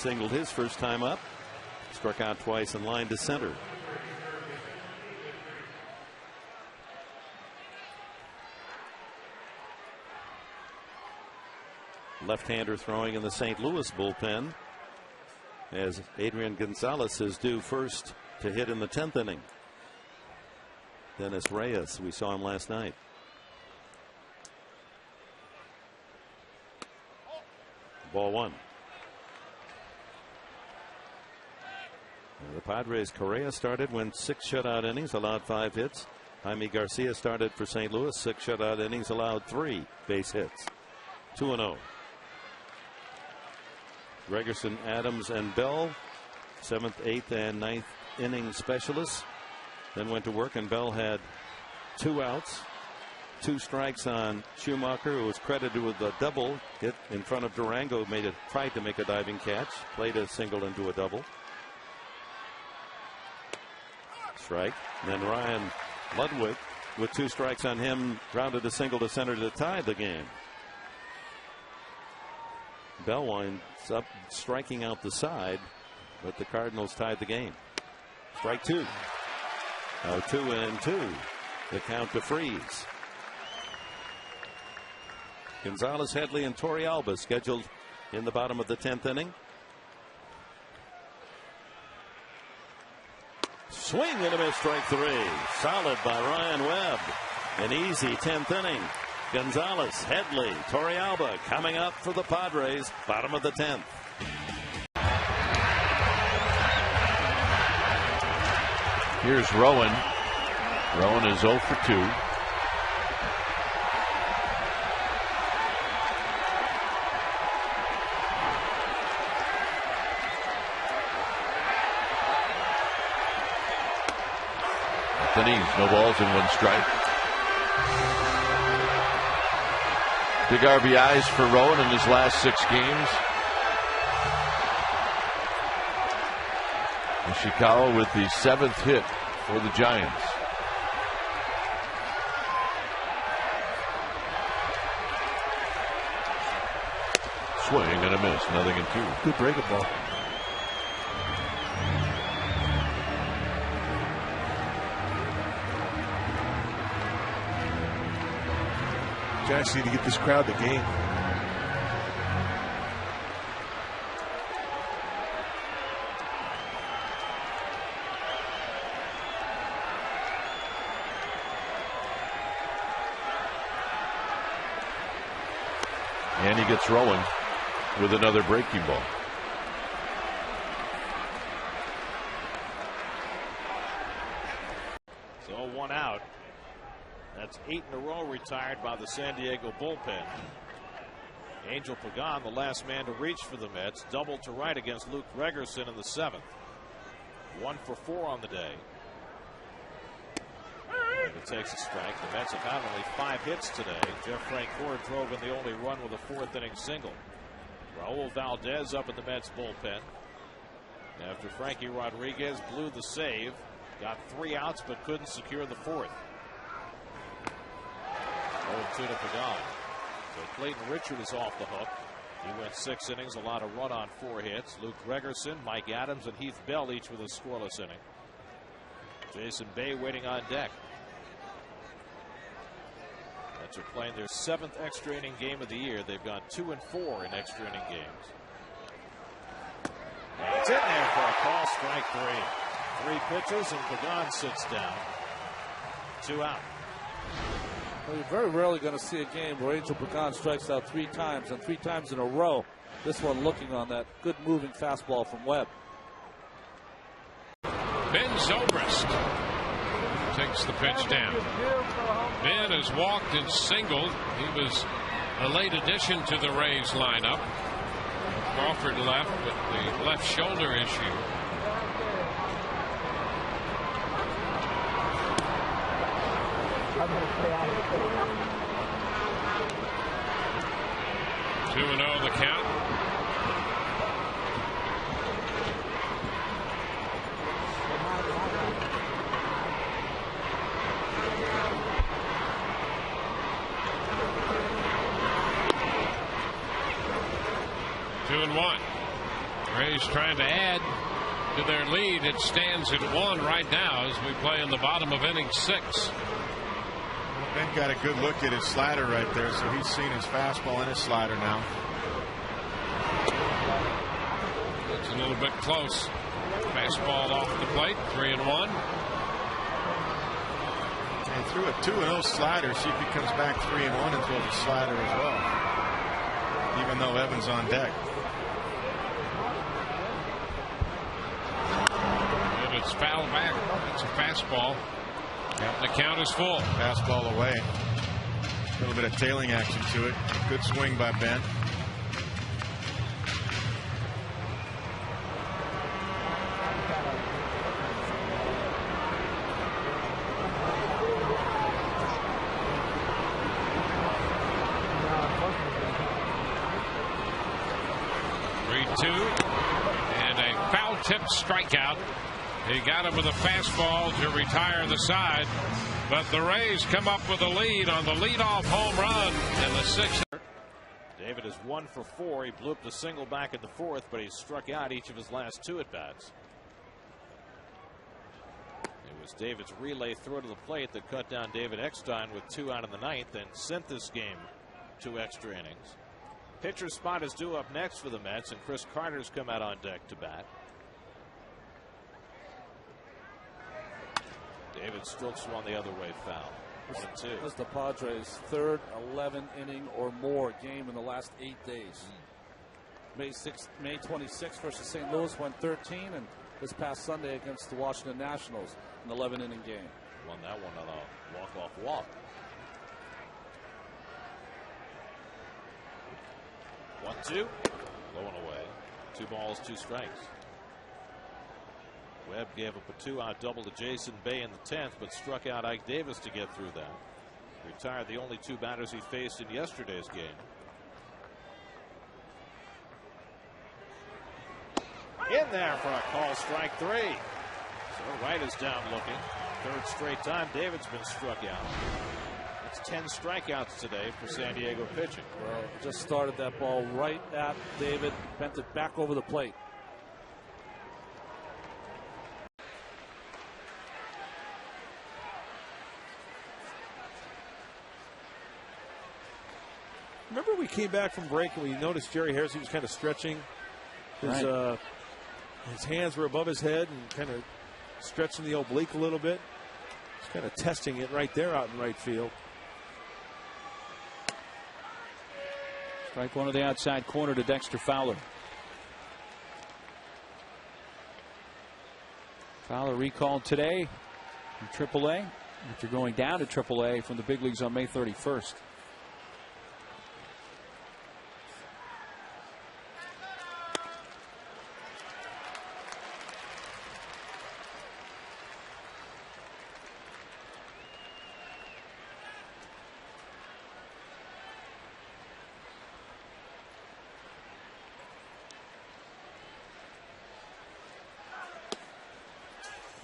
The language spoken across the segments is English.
singled his first time up. Struck out twice and lined to center. Left-hander throwing in the St. Louis bullpen, as Adrian Gonzalez is due first to hit in the 10th inning. Dennis Reyes, we saw him last night. Ball one. The Padres, Correa started, went 6 shutout innings, allowed 5 hits. Jaime Garcia started for St. Louis, 6 shutout innings, allowed 3 base hits. 2-0. Gregerson, Adams, and Bell, 7th, 8th, and 9th inning specialists. Then went to work, and Bell had 2 outs, 2 strikes on Schumacher, who was credited with a double hit in front of Durango. Tried to make a diving catch, played a single into a double. Strike. And then Ryan Ludwig, with 2 strikes on him, grounded a single to center to tie the game. Bell winds up striking out the side, but the Cardinals tied the game. Strike 2. Now 2-2. The count to Freeze. Gonzalez, Headley, and Torrealba scheduled in the bottom of the 10th inning. Swing and a miss, strike 3. Solid by Ryan Webb. An easy 10th inning. Gonzalez, Headley, Torrealba coming up for the Padres, bottom of the 10th. Here's Rowan. Rowan is 0 for 2. Innings, no balls and 1 strike. Big RBIs for Rowan in his last 6 games. Ishikawa with the 7th hit for the Giants. Swing and a miss, 0-2. Good breakup ball. Giants need to get this crowd the game. And he gets rolling with another breaking ball. So 1 out. That's 8 in a row retired by the San Diego bullpen. Angel Pagan, the last man to reach for the Mets, doubled to right against Luke Gregerson in the 7th. 1 for 4 on the day. And it takes a strike. The Mets have had only 5 hits today. Jeff Francoeur drove in the only run with a 4th inning single. Raul Valdez up in the Mets bullpen after Frankie Rodriguez blew the save. Got 3 outs but couldn't secure the 4th. 0-2 to Pagan. So Clayton Richard is off the hook. He went 6 innings, allowed a run on 4 hits. Luke Gregerson, Mike Adams, and Heath Bell each with a scoreless inning. Jason Bay waiting on deck. Mets are playing their 7th extra inning game of the year. They've gone 2-4 in extra inning games. And it's in there for a call, strike 3. 3 pitches and Pagan sits down. 2 out. Well, you're very rarely going to see a game where Angel Pagan strikes out 3 times, and 3 times in a row. This one looking on that good moving fastball from Webb. Ben Zobrist takes the pitch down. Ben has walked and singled. He was a late addition to the Rays lineup. Crawford left with the left shoulder issue. Two and 0 the count. Rays trying to add to their lead. It stands at 1 right now as we play in the bottom of inning 6. Ben got a good look at his slider right there, so he's seen his fastball and his slider now. It's a little bit close. Fastball off the plate, 3-1. And threw a 2-0 slider. See if he comes back 3-1 and throws a slider as well, even though Evans on deck. And it's fouled back. It's a fastball. Yep. The count is full. Fastball away. A little bit of tailing action to it. Good swing by Ben. And a foul tip strikeout. He got him with a fastball to retire the side, but the Rays come up with a lead on the leadoff home run in the 6th. David is 1 for 4. He blooped a single back in the 4th, but he struck out each of his last 2 at-bats. It was David's relay throw to the plate that cut down David Eckstein with 2 out in the 9th and sent this game to extra innings. Pitcher spot is due up next for the Mets, and Chris Carter's come out on deck to bat. David still swung the other way, foul. 1-2. This is the Padres' 3rd 11 inning or more game in the last 8 days. May 26th versus St. Louis went 13, and this past Sunday against the Washington Nationals, an 11-inning game. Won that one on a walk-off walk. 1-2. Low and away. 2 balls, 2 strikes. Webb gave up a 2-out double to Jason Bay in the 10th, but struck out Ike Davis to get through that. Retired the only 2 batters he faced in yesterday's game. In there for a call, strike 3. So Wright is down looking. 3rd straight time David's been struck out. It's 10 strikeouts today for San Diego pitching. Well, just started that ball right at David, bent it back over the plate. Remember we came back from break and we noticed Jerry Harris, he was kind of stretching. His hands were above his head and kind of stretching the oblique a little bit. He's kind of testing it right there out in right field. Strike 1 of the outside corner to Dexter Fowler. Fowler recalled today from AAA after going down to AAA from the big leagues on May 31st.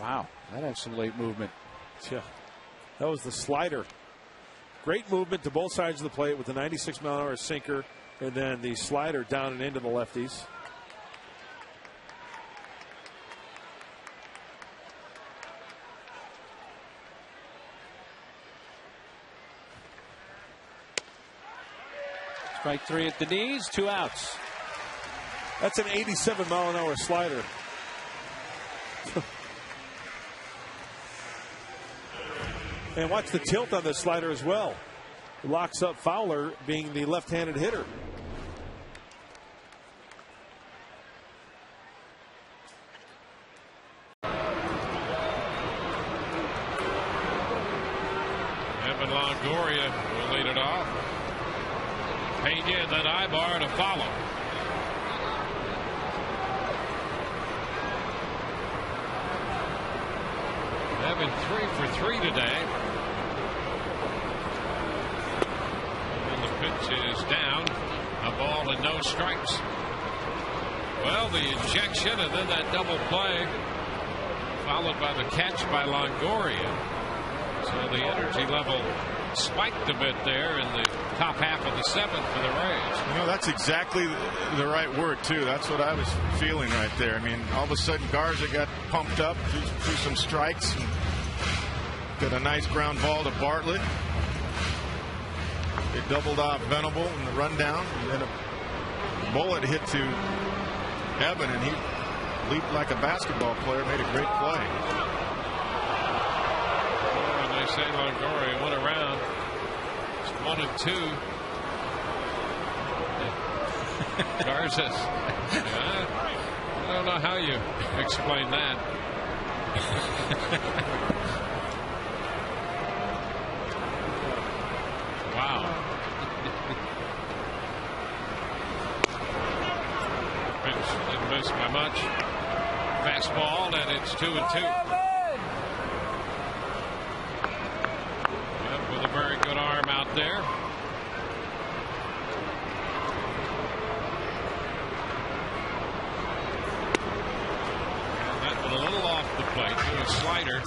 Wow, that had some late movement. Yeah, that was the slider. Great movement to both sides of the plate with the 96-mile-an-hour sinker, and then the slider down and into the lefties. Strike 3 at the knees, 2 outs. That's an 87-mile-an-hour slider. And watch the tilt on this slider as well. It locks up Fowler, being the left-handed hitter. Evan Longoria will lead it off. Pena and then Ibar to follow. Evan 3 for 3 today. And the pitch is down. A ball and no strikes. Well, the injection and then that double play followed by the catch by Longoria. So the energy level spiked a bit there in the top half of the seventh for the Rays. You know, that's exactly the right word, too. That's what I was feeling right there. I mean, all of a sudden Garza got pumped up through some strikes and got a nice ground ball to Bartlett. They doubled off Venable in the rundown, and then a bullet hit to Evan, and he leaped like a basketball player, made a great play. And they say Longoria went around. It's 1-2. Garza, I don't know how you explain that. Wow. Didn't miss by much. Fastball, and it's 2-2. Yep, with a very good arm out there. And that one a little off the plate to a slider,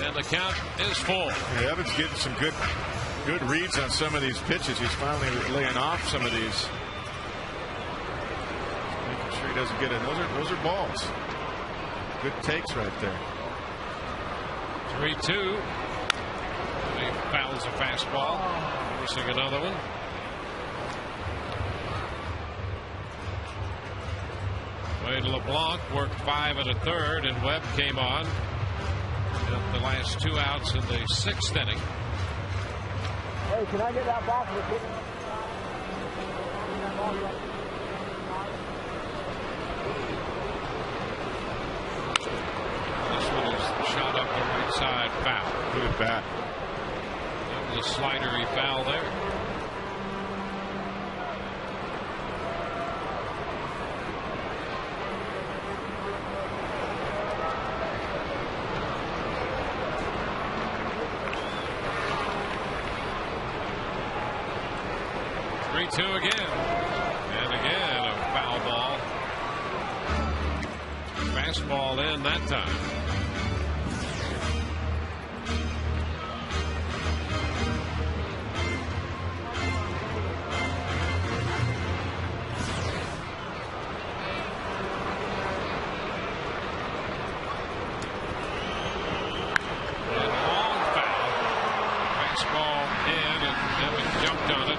and the count is full. Yeah, Evans getting some good reads on some of these pitches. He's finally laying off some of these. Making sure he doesn't get it. Those are balls. Good takes right there. 3-2. He fouls a fastball. Forcing another one. Wade LeBlanc worked 5 1/3, and Webb came on at the last 2 outs in the 6th inning. Hey, can I get that box? This one is shot up the right side, foul. Good at bat. That was a slider he fouled there. Two again, and again a foul ball. Fastball in that time. And long foul. Fastball in, and Evans jumped on it.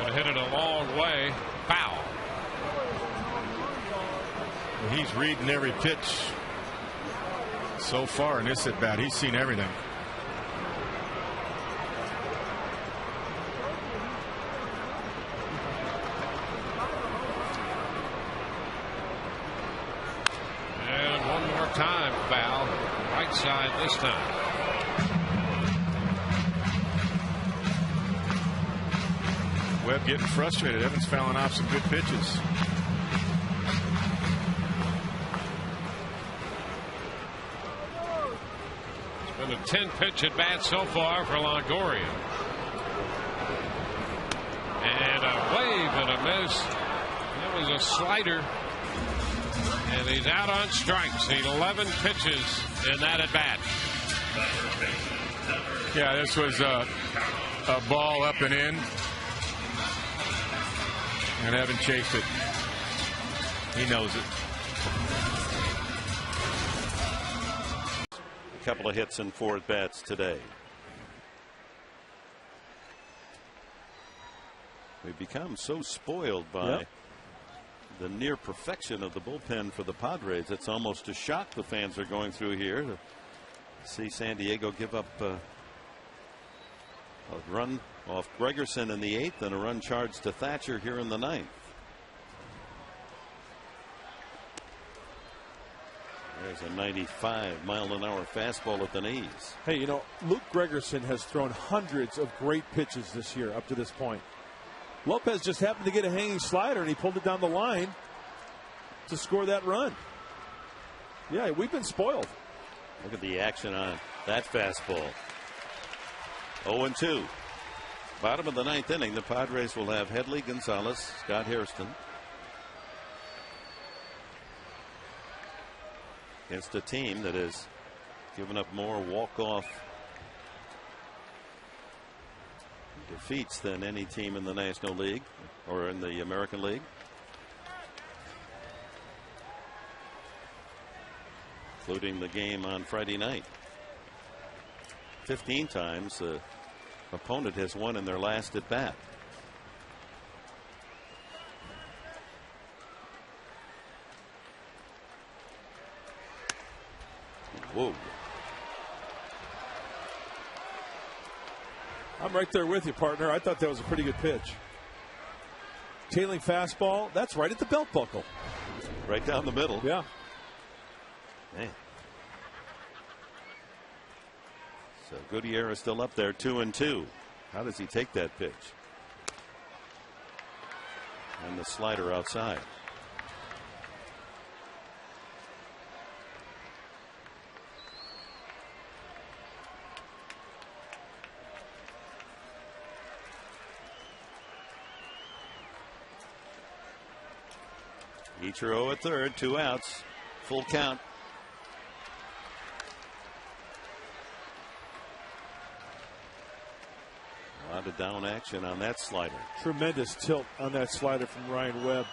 Hit it a long way. Foul. He's reading every pitch so far in this at bat. He's seen everything. And one more time, foul. Right side this time. Webb getting frustrated. Evans fouling off some good pitches. It's been a 10-pitch at bat so far for Longoria. And a wave and a miss. That was a slider. And he's out on strikes. 11 pitches in that at bat. Yeah, this was a ball up and in. And Evans chased it. He knows it. A couple of hits and 4 at-bats today. We've become so spoiled by the near perfection of the bullpen for the Padres. It's almost a shock the fans are going through here to see San Diego give up a run off Gregerson in the 8th and a run charged to Thatcher here in the 9th. There's a 95-mile-an-hour fastball at the knees. Hey, you know, Luke Gregerson has thrown hundreds of great pitches this year up to this point. Lopez just happened to get a hanging slider, and he pulled it down the line to score that run. Yeah, we've been spoiled. Look at the action on that fastball. 0-2. Bottom of the 9th inning, the Padres will have Headley, Gonzalez, Scott Hairston against a team that has given up more walk-off defeats than any team in the National League or in the American League. Including the game on Friday night. 15 times the opponent has won in their last at bat. Whoa. I'm right there with you, partner. I thought that was a pretty good pitch. Tailing fastball, that's right at the belt buckle. Right down the middle. Yeah. Man. So Gutierrez is still up there, 2-2. How does he take that pitch? And the slider outside. Ichiro at third, 2 outs, full count. A lot of down action on that slider. Tremendous tilt on that slider from Ryan Webb.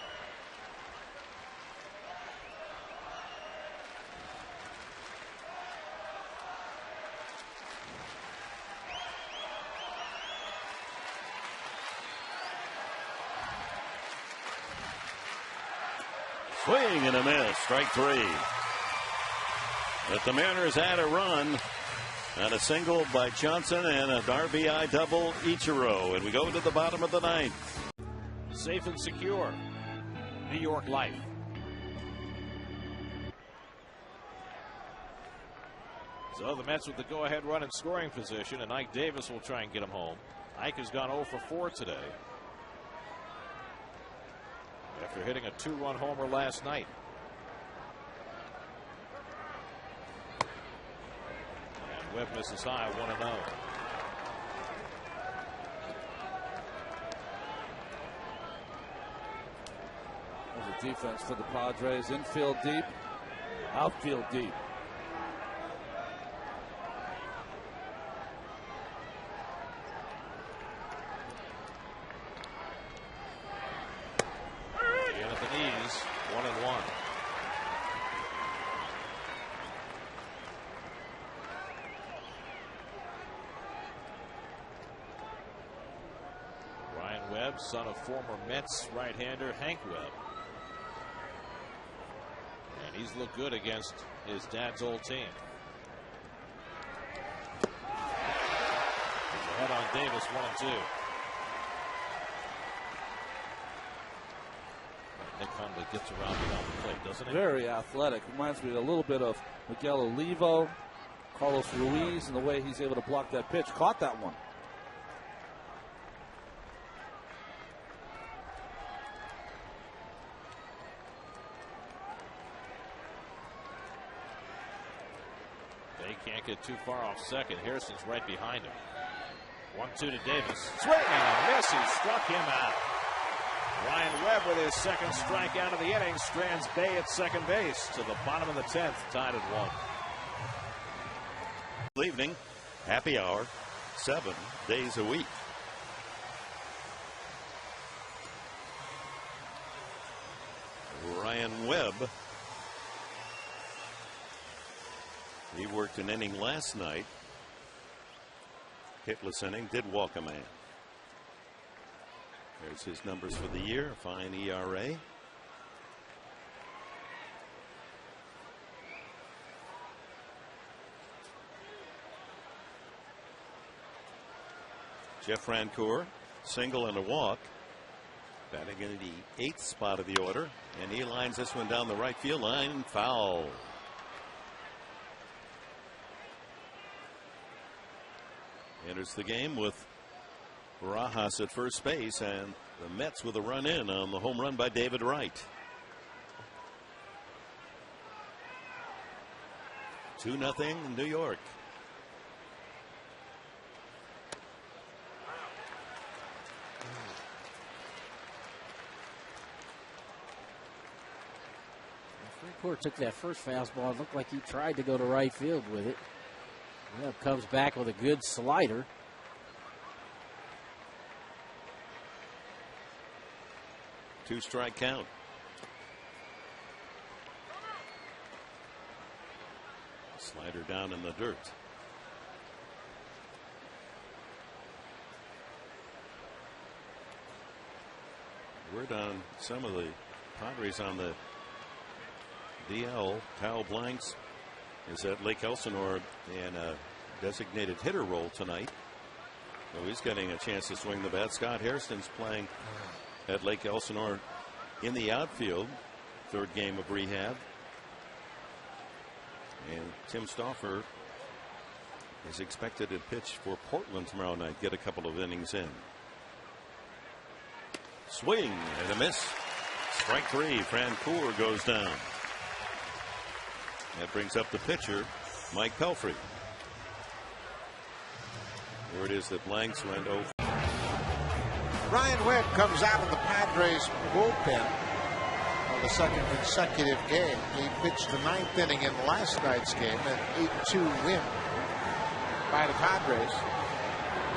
Swing and a miss, strike 3. But the Mariners had a run on a single by Johnson and an RBI double Ichiro, and we go to the bottom of the 9th. Safe and secure. New York Life. So the Mets with the go-ahead run in scoring position, and Ike Davis will try and get him home. Ike has gone 0 for 4 today, after hitting a 2-run homer last night. And Webb misses high, 1-0. There's a defense for the Padres. Infield deep, outfield deep. Son of former Mets right-hander Hank Webb. And he's looked good against his dad's old team. He's ahead on Davis, 1-2. Nick Hundley gets around beyond the plate, doesn't he? Very athletic. Reminds me a little bit of Miguel Olivo, Carlos Ruiz, and the way he's able to block that pitch. Caught that one. Can't get too far off second. Harrison's right behind him. 1-2 to Davis. Swing and a miss. He struck him out. Ryan Webb with his second strikeout of the inning strands Bay at second base to the bottom of the 10th, tied at 1. Evening, happy hour, 7 days a week. Ryan Webb. He worked an inning last night. Hitless inning, did walk a man. There's his numbers for the year, fine ERA. Jeff Rancourt, single and a walk. Batting in the 8th spot of the order, and he lines this one down the right field line, foul. Enters the game with Barajas at first base, and the Mets with a run in on the home run by David Wright. 2-0 New York. Freecourt took that first fastball. It looked like he tried to go to right field with it. Webb comes back with a good slider. 2-strike count. Slider down in the dirt. Word on some of the Padres on the DL. Kyle Blanks is at Lake Elsinore in a designated hitter role tonight. So he's getting a chance to swing the bat. Scott Hairston's playing at Lake Elsinore in the outfield. 3rd game of rehab. And Tim Stauffer is expected to pitch for Portland tomorrow night. Get a couple of innings in. Swing and a miss. Strike 3. Francoeur goes down. That brings up the pitcher, Mike Pelfrey. Word is that Blanks went 0. Ryan Webb comes out of the Padres bullpen on the 2nd consecutive game. He pitched the 9th inning in last night's game, an 8-2 win by the Padres.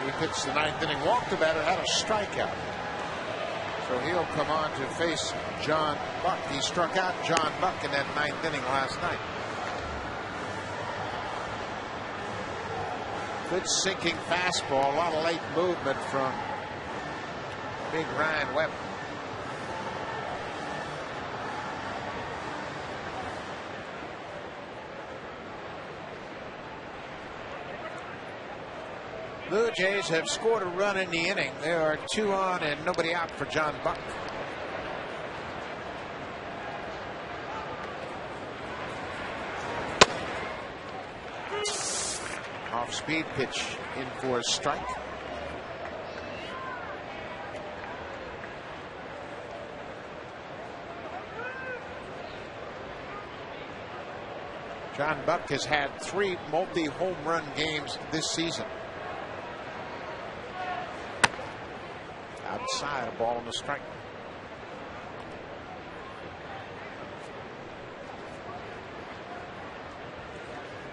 He pitched the 9th inning, walked the batter, had a strikeout. So he'll come on to face John Buck. He struck out John Buck in that 9th inning last night. Good sinking fastball. A lot of late movement from big Ryan Webb. Blue Jays have scored a run in the inning. There are 2 on and nobody out for John Buck. Off-speed pitch in for a strike. John Buck has had 3 multi-home run games this season. Outside, a ball on the strike.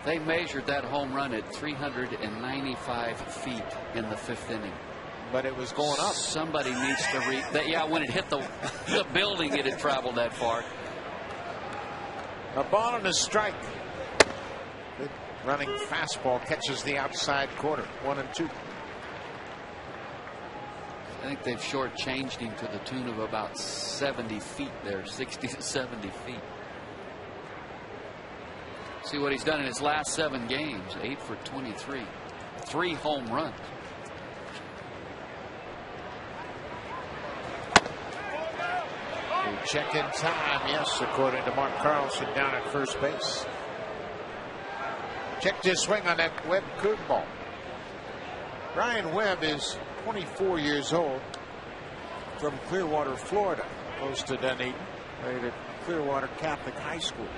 They measured that home run at 395 feet in the 5th inning. But it was going up. Somebody needs to read that. Yeah, when it hit the building, it had traveled that far. A ball and a strike. Good running fastball catches the outside corner. 1-2. I think they've shortchanged him to the tune of about 70 feet there, 60 to 70 feet. See what he's done in his last 7 games. 8 for 23. 3 home runs. Check in time, yes, according to Mark Carlson down at first base. Checked his swing on that Webb curveball. Ryan Webb is 24 years old, from Clearwater, Florida, close to Dunedin. Played at Clearwater Catholic High School.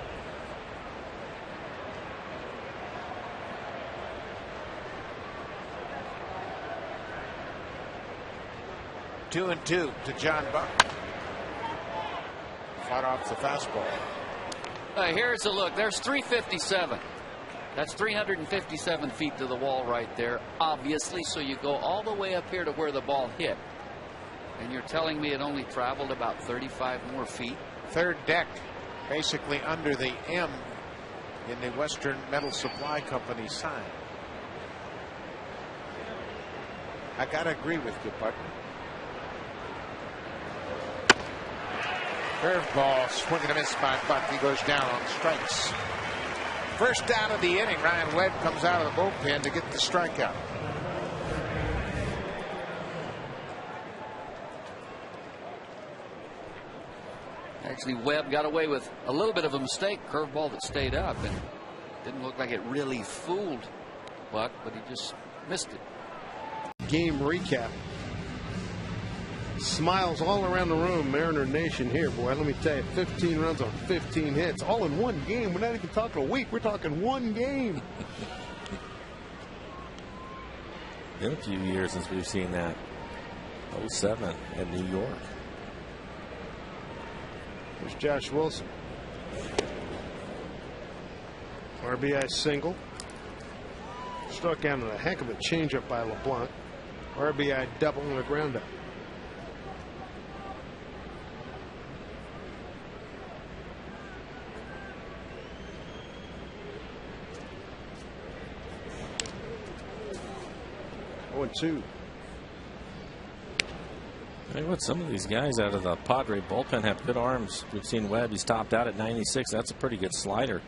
Two and 2 to John Buck. Fought off the fastball. Here's a look. There's 357. That's 357 feet to the wall right there, obviously. So you go all the way up here to where the ball hit. And you're telling me it only traveled about 35 more feet? 3rd deck, basically under the M in the Western Metal Supply Company sign. I got to agree with you, partner. Curveball, swing and a miss by Buck. He goes down on strikes. First out of the inning, Ryan Webb comes out of the bullpen to get the strikeout. Actually, Webb got away with a little bit of a mistake. Curveball that stayed up and didn't look like it really fooled Buck, but he just missed it. Game recap. Smiles all around the room. Mariner Nation here, boy. Let me tell you, 15 runs on 15 hits, all in one game. We're not even talking a week. We're talking one game. Been a few years since we've seen that. 07 in New York. There's Josh Wilson. RBI single. Struck out on a heck of a changeup by LeBlanc. RBI double and a ground out. 0-2. Hey, what, some of these guys out of the Padre bullpen have good arms. We've seen Webb. He's topped out at 96. That's a pretty good slider.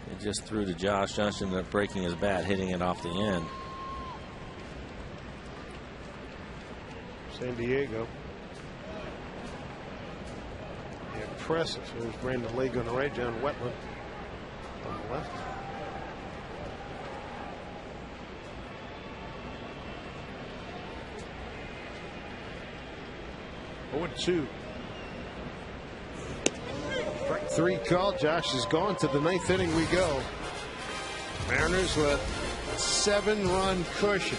He just threw to Josh. Josh ended up breaking his bat, hitting it off the end. San Diego. Impressive. There's Brandon Leg on the right, John Wetland on the left. Oh, 2. Strike 3 call. Josh is gone. To the 9th inning we go. Mariners with a 7-run cushion.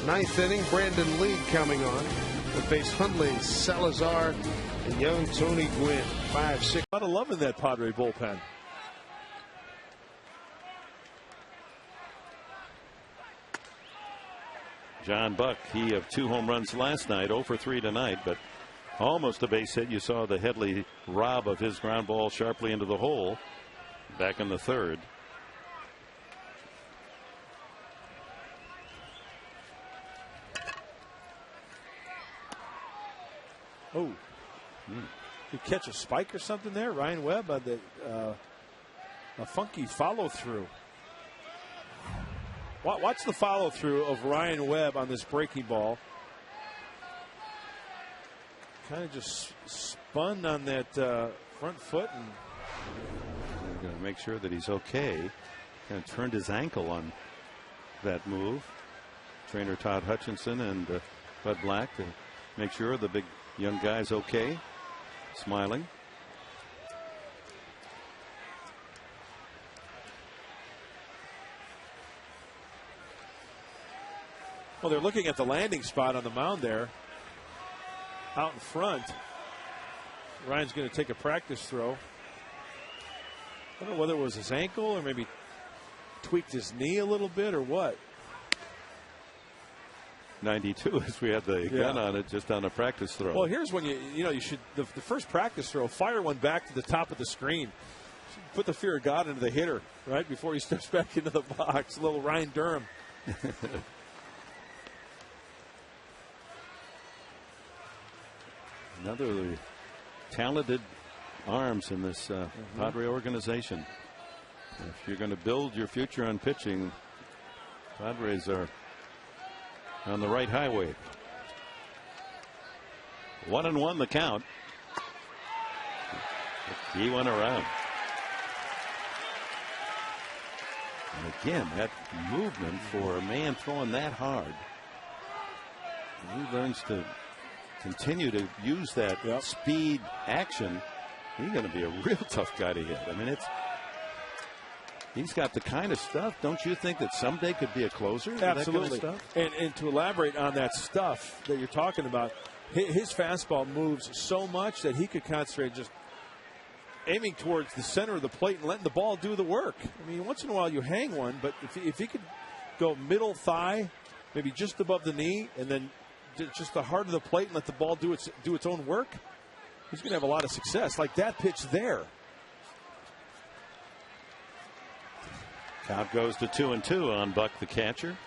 9th inning, Brandon Lee coming on. Will face Hundley, Salazar, and young Tony Gwynn. 5-6. A lot of love in that Padre bullpen. John Buck, he of 2 home runs last night, 0 for 3 tonight, but almost a base hit. You saw the Headley rob of his ground ball sharply into the hole back in the 3rd. Oh, you catch a spike or something there, Ryan Webb, on the a funky follow through. Watch the follow through of Ryan Webb on this breaking ball. Kind of just spun on that front foot, and we're going to make sure that he's okay. Kind of turned his ankle on that move. Trainer Todd Hutchinson and Bud Black to make sure the big young guy's okay. Smiling. Well, they're looking at the landing spot on the mound there. Out in front. Ryan's going to take a practice throw. I don't know whether it was his ankle or maybe tweaked his knee a little bit or what. 92 as we had the gun on it just on a practice throw. Well, here's when you should the first practice throw, fire one back to the top of the screen. Put the fear of God into the hitter right before he steps back into the box. A little Ryan Durham. Another of the talented arms in this Padre organization. If you're going to build your future on pitching, Padres are on the right highway. 1-1 the count. He went around. And again, that movement for a man throwing that hard. He learns to continue to use that speed action. He's going to be a real tough guy to hit. I mean, he's got the kind of stuff. Don't you think that someday could be a closer? Absolutely. That kind of stuff? And to elaborate on that stuff that you're talking about, his fastball moves so much that he could concentrate just aiming towards the center of the plate and letting the ball do the work. I mean, once in a while you hang one, but if he could go middle thigh, maybe just above the knee, and then just the heart of the plate and let the ball do its own work, he's going to have a lot of success. Like that pitch there. Count goes to 2-2 on Buck the catcher.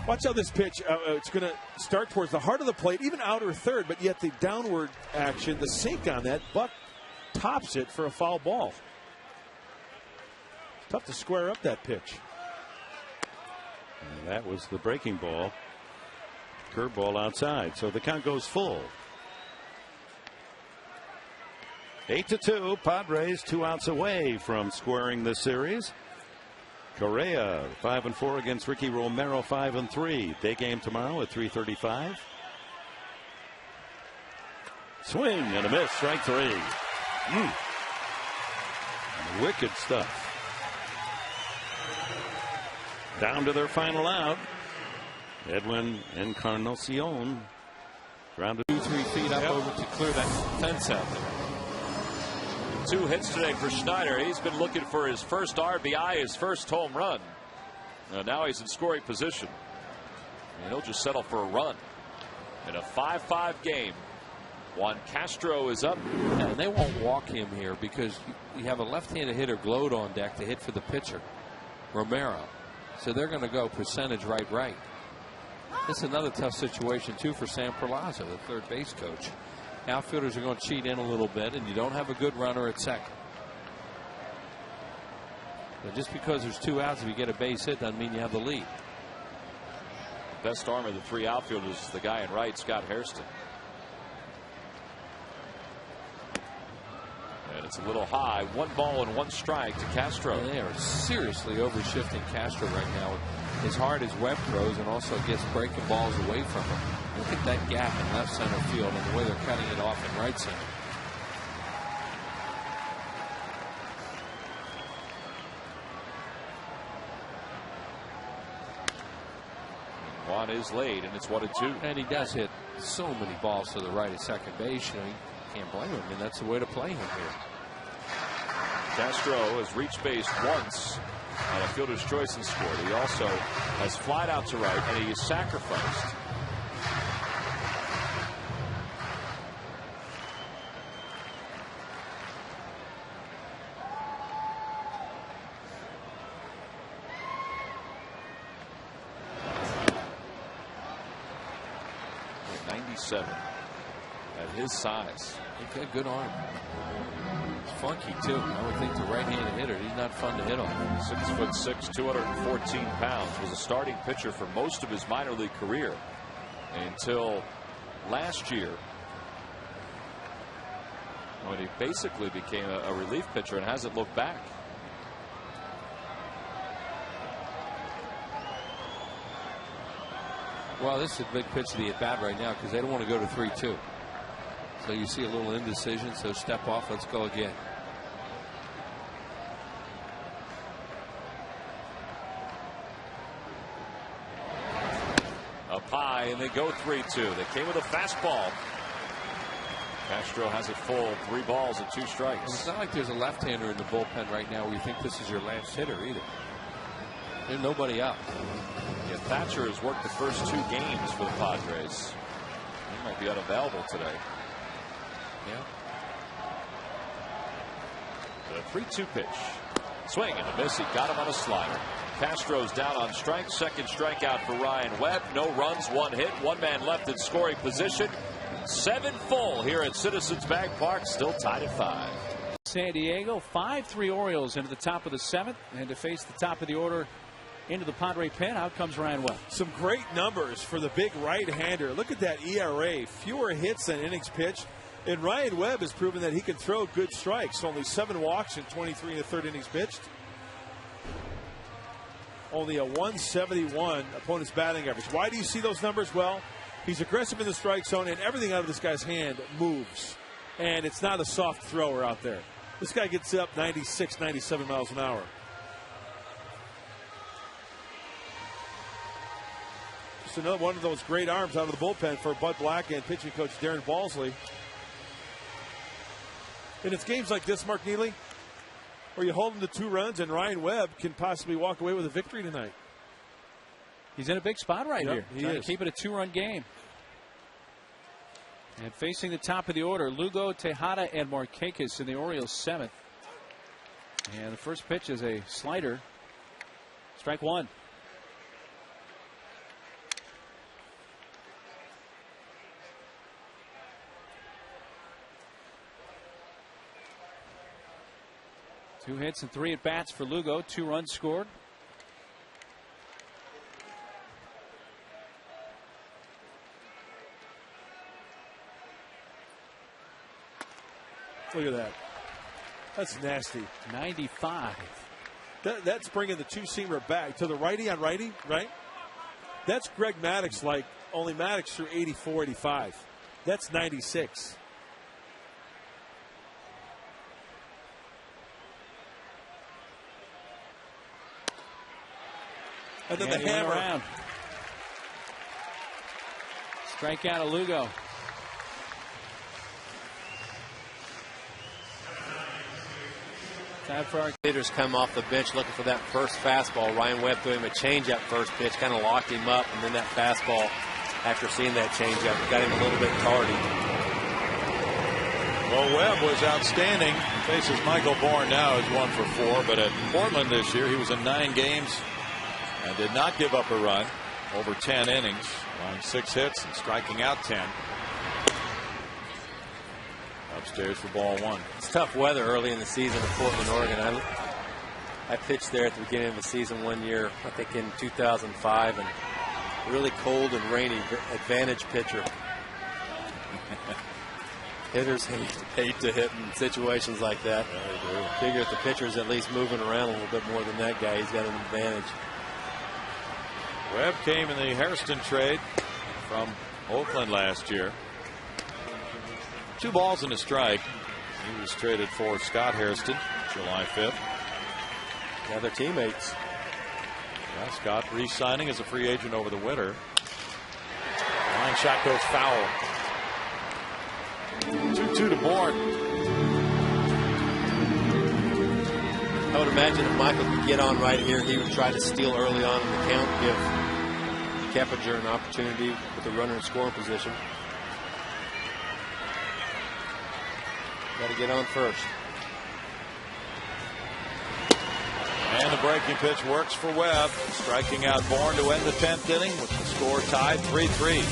Watch how this pitch, it's going to start towards the heart of the plate, even outer third, but yet the downward action, the sink on that, Buck tops it for a foul ball. It's tough to square up that pitch. And that was the breaking ball. Curveball outside, so the count goes full. 8-2, Padres 2 outs away from squaring this series. Correa 5-4 against Ricky Romero 5-3. Day game tomorrow at 3:35. Swing and a miss, strike 3. Wicked stuff. Down to their final out. Edwin Encarnacion grounded 2-3 feet up over to clear that fence out there. 2 hits today for Schneider. He's been looking for his first RBI, his first home run. Now he's in scoring position. And he'll just settle for a run in a 5-5 game. Juan Castro is up. And they won't walk him here because you have a left-handed hitter Glode on deck to hit for the pitcher, Romero. So they're going to go percentage right. This is another tough situation, too, for Sam Perlaza, the third base coach. Outfielders are going to cheat in a little bit, and you don't have a good runner at second. But just because there's 2 outs, if you get a base hit, doesn't mean you have the lead. Best arm of the 3 outfielders is the guy in right, Scott Hairston. And it's a little high. 1 ball and 1 strike to Castro. And they are seriously overshifting Castro right now. As hard as Webb throws and also gets breaking balls away from him. Look at that gap in left center field and the way they're cutting it off in right center. Juan is late, and it's 1-2. And he does hit so many balls to the right at second base. You know, you can't blame him. I mean, that's the way to play him here. Castro has reached base once on a fielder's choice and scored. He also has flied out to right, and he is sacrificed. At his size. He's got a good arm. It's funky too. I would think the right-handed hitter, he's not fun to hit on. 6'6", 214 pounds. Was a starting pitcher for most of his minor league career until last year, when he basically became a relief pitcher and hasn't looked back. Well, this is a big pitch to the at-bat right now because they don't want to go to 3-2. So you see a little indecision, so step off, let's go again. Up high, and they go 3-2. They came with a fastball. Castro has it full, 3 balls and 2 strikes. It's not like there's a left-hander in the bullpen right now where you think this is your last hitter either. There's nobody up. Yeah, Thatcher has worked the first 2 games for the Padres. He might be unavailable today. Yeah. The 3-2 pitch. Swing and a miss. He got him on a slider. Castro's down on strikes. Second strikeout for Ryan Webb. No runs, 1 hit. 1 man left in scoring position. 7 full here at Citizens Bank Park. Still tied at 5. San Diego 5-3 Orioles into the top of the 7th, and to face the top of the order into the Padre pen, out comes Ryan Webb. Some great numbers for the big right-hander. Look at that ERA. Fewer hits than innings pitched. And Ryan Webb has proven that he can throw good strikes. Only 7 walks in 23 1/3 innings pitched. Only a 171 opponent's batting average. Why do you see those numbers? Well, he's aggressive in the strike zone, and everything out of this guy's hand moves. And it's not a soft thrower out there. This guy gets up 96, 97 miles an hour. Just another one of those great arms out of the bullpen for Bud Black and pitching coach Darren Balsley. And it's games like this, Mark Neely, where you hold him to 2 runs and Ryan Webb can possibly walk away with a victory tonight. He's in a big spot right here. He Trying is. to keep it a 2-run game. And facing the top of the order, Lugo, Tejada, and Markakis in the Orioles 7th. And the first pitch is a slider. Strike 1. Two hits and 3 at bats for Lugo. 2 runs scored. Look at that. That's nasty. 95. That's bringing the 2-seamer back to the righty on righty, right? That's Greg Maddux, like only Maddux threw 84, 85. That's 96. And then the hammer. Around. Strikeout of Lugo. Time for our hitters come off the bench looking for that first fastball. Ryan Webb threw him a changeup first pitch, kind of locked him up, and then that fastball, after seeing that changeup, got him a little bit tardy. Well, Webb was outstanding. Faces Michael Bourne now, is 1 for 4, but at Portland this year, he was in 9 games, and did not give up a run over 10 innings, allowing 6 hits and striking out 10. Upstairs for ball 1. It's tough weather early in the season in Portland, Oregon. I pitched there at the beginning of the season one year, I think in 2005, and really cold and rainy. Advantage pitcher. Hitters hate to hit in situations like that. Figure if the pitcher's at least moving around a little bit more than that guy, he's got an advantage. Webb came in the Hairston trade from Oakland last year. 2 balls and a strike. He was traded for Scott Hairston July 5th. Now they're teammates. Yeah, Scott re-signing as a free agent over the winter. Line shot goes foul. 2-2 to Bourne. I would imagine if Michael could get on right here, he would try to steal early on in the count, give Keppinger an opportunity with the runner in scoring position. Got to get on first. And the breaking pitch works for Webb, striking out Bourne to end the 10th inning with the score tied 3-3.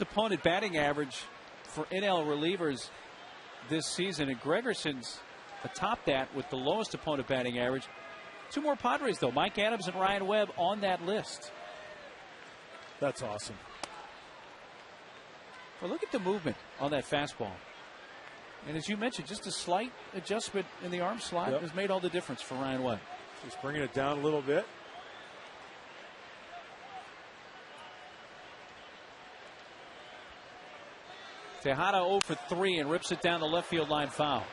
Opponent batting average for NL relievers this season, and Gregerson's atop that with the lowest opponent batting average. 2 more Padres though, Mike Adams and Ryan Webb on that list. That's awesome. Well, look at the movement on that fastball. And as you mentioned, just a slight adjustment in the arm slot has made all the difference for Ryan Webb. Just bringing it down a little bit. Tejada 0 for 3 and rips it down the left field line foul.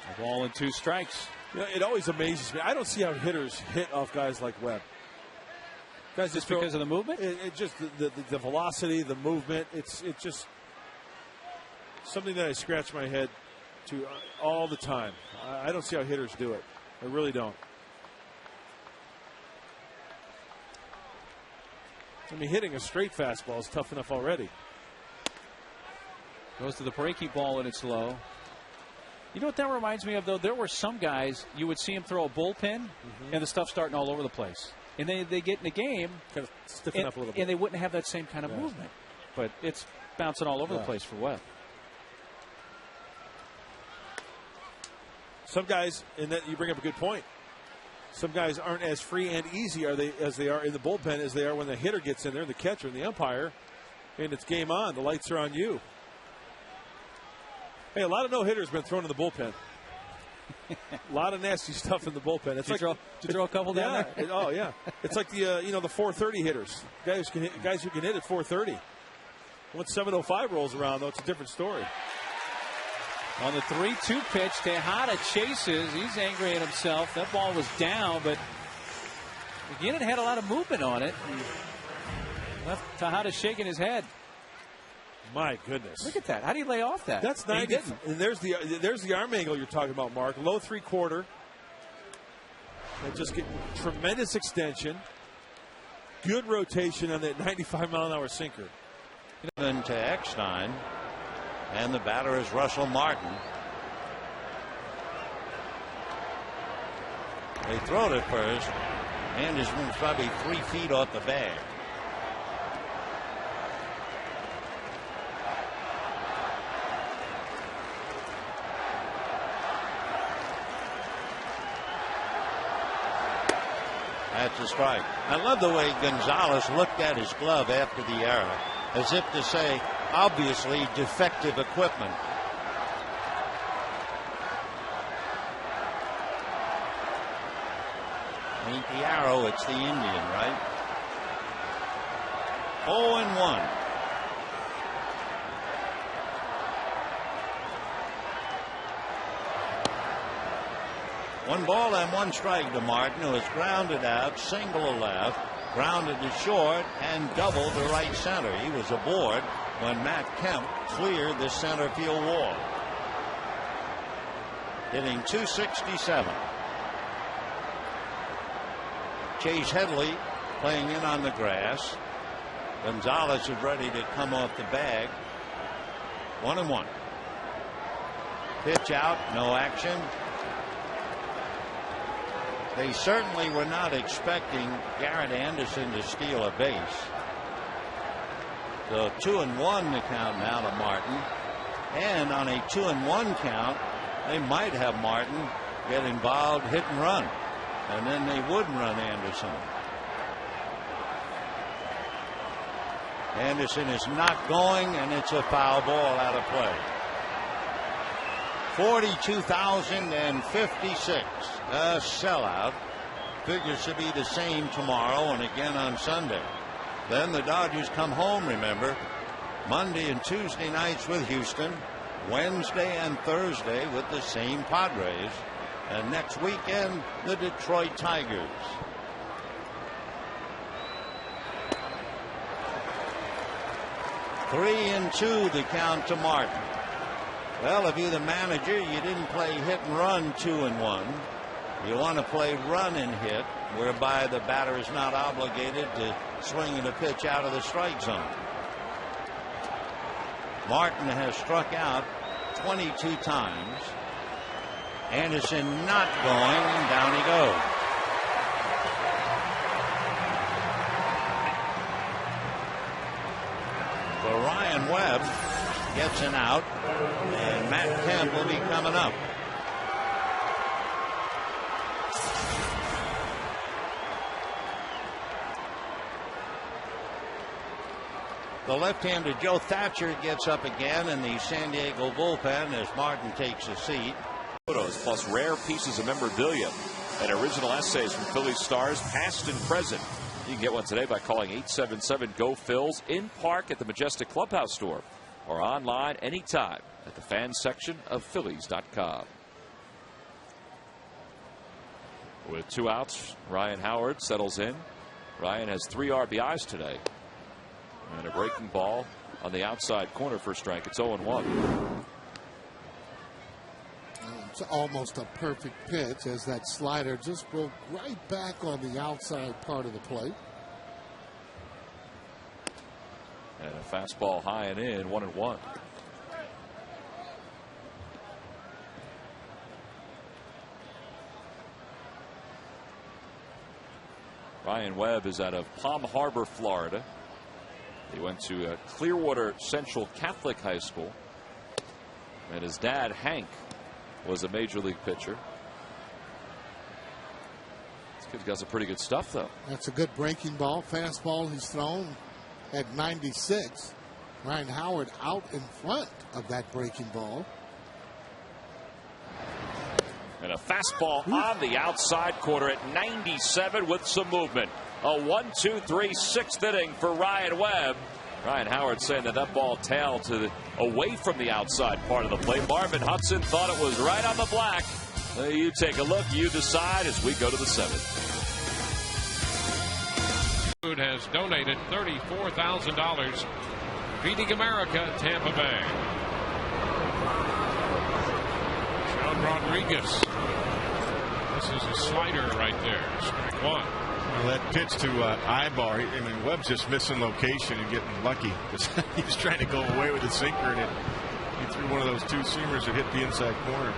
A ball and 2 strikes. You know, it always amazes me. I don't see how hitters hit off guys like Webb. Guys just because of the movement? It just the velocity, the movement. It's just something that I scratch my head to all the time. I don't see how hitters do it. I really don't. I mean, hitting a straight fastball is tough enough already. Goes to the breaking ball and it's low. You know what that reminds me of, though? There were some guys, you would see them throw a bullpen, and the stuff starting all over the place. And they get in the game, kind of stiffen up a little bit. And they wouldn't have that same kind of movement. But it's bouncing all over the place for Webb. Some guys, and that you bring up a good point, some guys aren't as free and easy as they are in the bullpen as they are when the hitter gets in there, the catcher and the umpire, and it's game on. The lights are on you. Hey, a lot of no-hitters been thrown in the bullpen. A lot of nasty stuff in the bullpen. It's did you throw a couple down there? Oh, yeah. It's like the the 430 hitters. Guys who can hit at 430. Once 705 rolls around, though, it's a different story. On the 3-2 pitch, Tejada chases. He's angry at himself. That ball was down, but again, it had a lot of movement on it. Left Tejada shaking his head. My goodness. Look at that. How do you lay off that? That's 90. And there's the arm angle you're talking about, Mark. Low 3/4. And just get tremendous extension. Good rotation on that 95-mile-an-hour sinker. Then to Eckstein. And the batter is Russell Martin. They throw it first. And his one's probably 3 feet off the bag. That's a strike. I love the way Gonzalez looked at his glove after the error, as if to say, obviously defective equipment. Ain't the arrow, it's the Indian, right? 0-1. 1 ball and 1 strike to Martin, who was grounded out, single to left, grounded to short, and doubled to right center. He was aboard when Matt Kemp cleared the center field wall. Hitting .267. Chase Headley playing in on the grass. Gonzalez is ready to come off the bag. 1-1. Pitch out, no action. They certainly were not expecting Garrett Anderson to steal a base. So 2-1 the count now to Martin. And on a 2-1 count, they might have Martin get involved, hit and run. And then they would run Anderson. Anderson is not going, and it's a foul ball out of play. 42,056. A sellout. Figures to be the same tomorrow and again on Sunday. Then the Dodgers come home, remember, Monday and Tuesday nights with Houston, Wednesday and Thursday with the same Padres, and next weekend the Detroit Tigers. Three and 2 the count to Martin. Well, if you're the manager, you didn't play hit and run 2-1. You want to play run and hit, whereby the batter is not obligated to swing a pitch out of the strike zone. Martin has struck out 22 times. Anderson not going, and down he goes. So Ryan Webb gets an out, and Matt Kemp will be coming up. The left-hander Joe Thatcher gets up again in the San Diego bullpen as Martin takes a seat. Photos plus rare pieces of memorabilia and original essays from Phillies stars past and present. You can get one today by calling 877-GO-PHILS in park at the Majestic Clubhouse store or online anytime at the fans section of Phillies.com. With 2 outs, Ryan Howard settles in. Ryan has 3 RBIs today. And a breaking ball on the outside corner for a strike. It's 0-1. It's almost a perfect pitch as that slider just broke right back on the outside part of the plate. And a fastball high and in, 1-1. Ryan Webb is out of Palm Harbor, Florida. He went to Clearwater Central Catholic High School. And his dad, Hank, was a major league pitcher. This kid's got some pretty good stuff, though. That's a good breaking ball. Fastball he's thrown at 96. Ryan Howard out in front of that breaking ball. And a fastball on the outside corner at 97 with some movement. A 1-2-3 6th inning for Ryan Webb. Ryan Howard saying that ball tailed away from the outside part of the plate. Marvin Hudson thought it was right on the black. You take a look, you decide as we go to the 7th. Food has donated $34,000 feeding America, Tampa Bay. Sean Rodriguez. This is a slider right there. Strike 1. Well, that pitch to Ibar, I mean, Webb's just missing location and getting lucky. He was trying to go away with the sinker, and he threw one of those 2-seamers that hit the inside corner.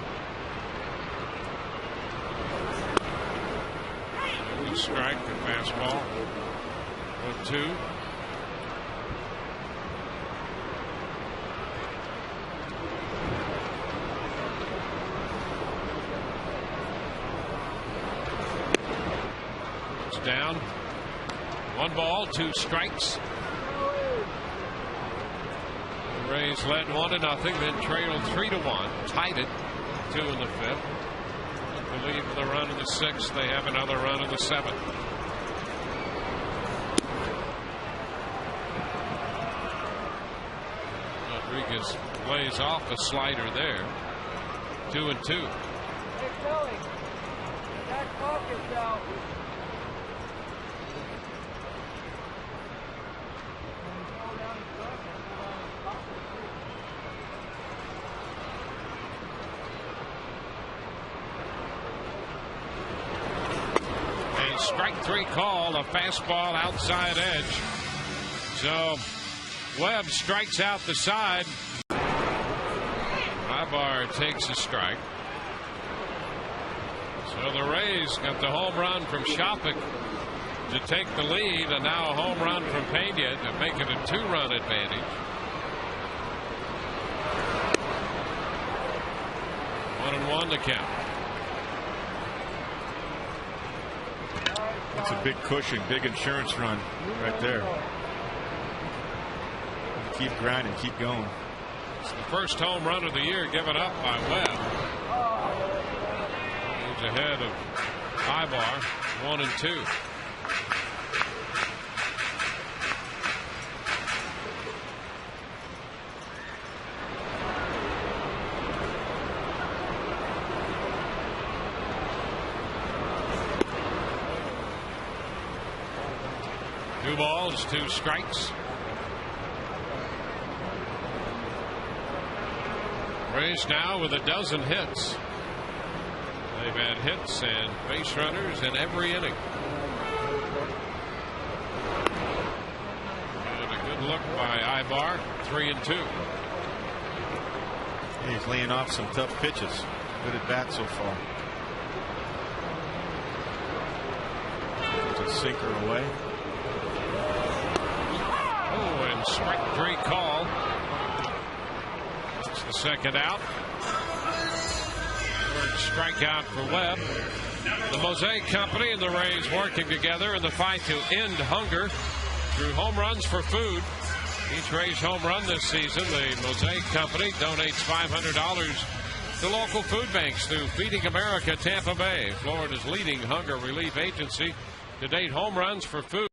Strike, the fastball. 1-2. Down. 1 ball, 2 strikes. The Rays led 1-0, then trailed 3-1. Tied it 2 in the 5th. I believe with a run in the 6th, they have another run in the 7th. Rodriguez plays off a slider there. 2-2. Strike three call, a fastball outside edge. So Webb strikes out the side. Ibar takes a strike. So the Rays got the home run from Shopik to take the lead, and now a home run from Pena to make it a 2-run advantage. 1-1 to count. That's a big cushion, big insurance run right there. Keep grinding, keep going. It's the first home run of the year given up by Webb. He's ahead of Ibar, 1-2. Two balls, 2 strikes. Rays now with a dozen hits. They've had hits and base runners in every inning. And a good look by Ibar, 3-2. He's laying off some tough pitches. Good at bat so far. It's a sinker away. Oh, and strike three call. That's the second out. Third strikeout for Webb. The Mosaic Company and the Rays working together in the fight to end hunger through home runs for food. Each Rays home run this season, the Mosaic Company donates $500 to local food banks through Feeding America Tampa Bay, Florida's leading hunger relief agency. To date, home runs for food.